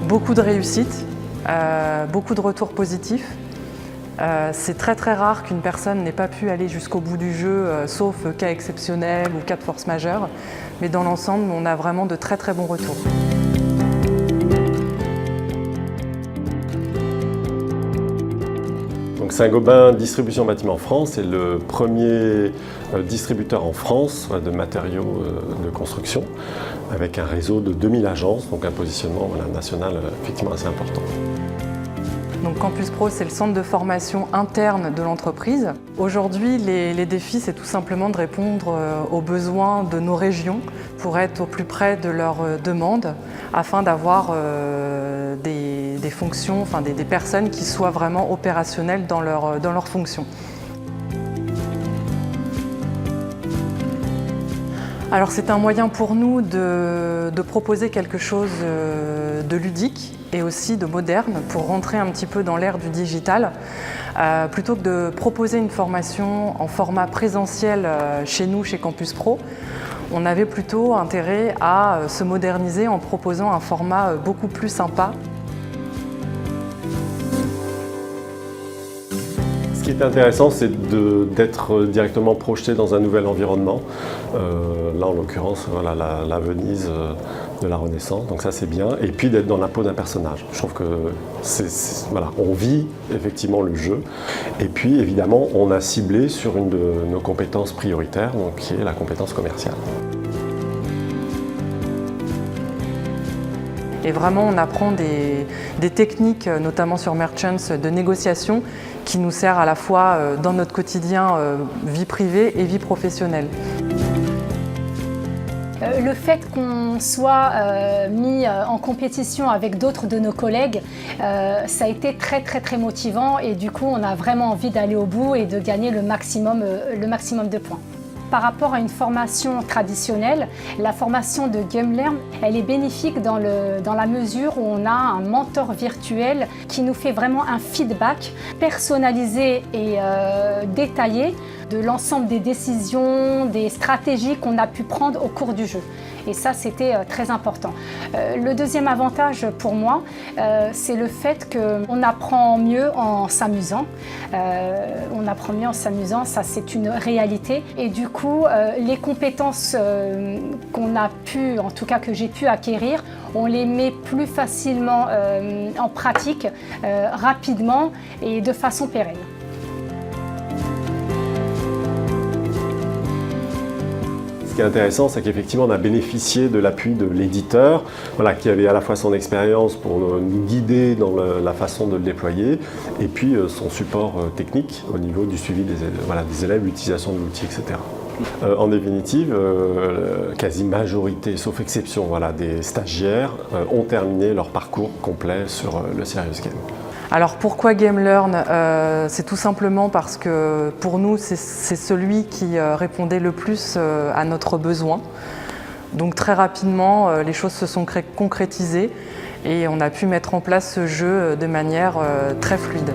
Beaucoup de réussite, beaucoup de retours positifs. C'est très rare qu'une personne n'ait pas pu aller jusqu'au bout du jeu, sauf cas exceptionnels ou cas de force majeure. Mais dans l'ensemble, on a vraiment de très bons retours. Donc Saint-Gobain Distribution Bâtiment France est le premier distributeur en France de matériaux de construction avec un réseau de 2000 agences, donc un positionnement national effectivement assez important. Donc Campus Pro, c'est le centre de formation interne de l'entreprise. Aujourd'hui, les défis, c'est tout simplement de répondre aux besoins de nos régions pour être au plus près de leurs demandes afin d'avoir des fonctions, enfin des personnes qui soient vraiment opérationnelles dans leurs fonctions. Alors c'est un moyen pour nous de proposer quelque chose de ludique et aussi de moderne pour rentrer un petit peu dans l'ère du digital. Plutôt que de proposer une formation en format présentiel chez nous, chez Campus Pro, on avait plutôt intérêt à se moderniser en proposant un format beaucoup plus sympa. Ce qui est intéressant, c'est d'être directement projeté dans un nouvel environnement. Là, en l'occurrence, voilà, la Venise de la Renaissance, donc ça c'est bien. Et puis d'être dans la peau d'un personnage. Je trouve que voilà, on vit effectivement le jeu. Et puis évidemment, on a ciblé sur une de nos compétences prioritaires, donc, qui est la compétence commerciale. Et vraiment, on apprend des techniques, notamment sur Merchants, de négociation, qui nous servent à la fois dans notre quotidien, vie privée et vie professionnelle. Le fait qu'on soit mis en compétition avec d'autres de nos collègues, ça a été très motivant et du coup, on a vraiment envie d'aller au bout et de gagner le maximum de points. Par rapport à une formation traditionnelle, la formation de GameLearn, elle est bénéfique dans la mesure où on a un mentor virtuel qui nous fait vraiment un feedback personnalisé et détaillé de l'ensemble des décisions, des stratégies qu'on a pu prendre au cours du jeu. Et ça, c'était très important. Le deuxième avantage pour moi, c'est le fait qu'on apprend mieux en s'amusant. On apprend mieux en s'amusant, ça c'est une réalité. Et du coup, les compétences qu'on a pu, en tout cas que j'ai pu acquérir, on les met plus facilement en pratique, rapidement et de façon pérenne. Ce qui est intéressant, c'est qu'effectivement, on a bénéficié de l'appui de l'éditeur, voilà, qui avait à la fois son expérience pour nous guider dans la façon de le déployer, et puis son support technique au niveau du suivi des élèves, l'utilisation de l'outil, etc. En définitive, quasi majorité, sauf exception, voilà, des stagiaires ont terminé leur parcours complet sur le Serious Game. Alors pourquoi GameLearn? C'est tout simplement parce que pour nous, c'est celui qui répondait le plus à notre besoin. Donc très rapidement, les choses se sont concrétisées et on a pu mettre en place ce jeu de manière très fluide.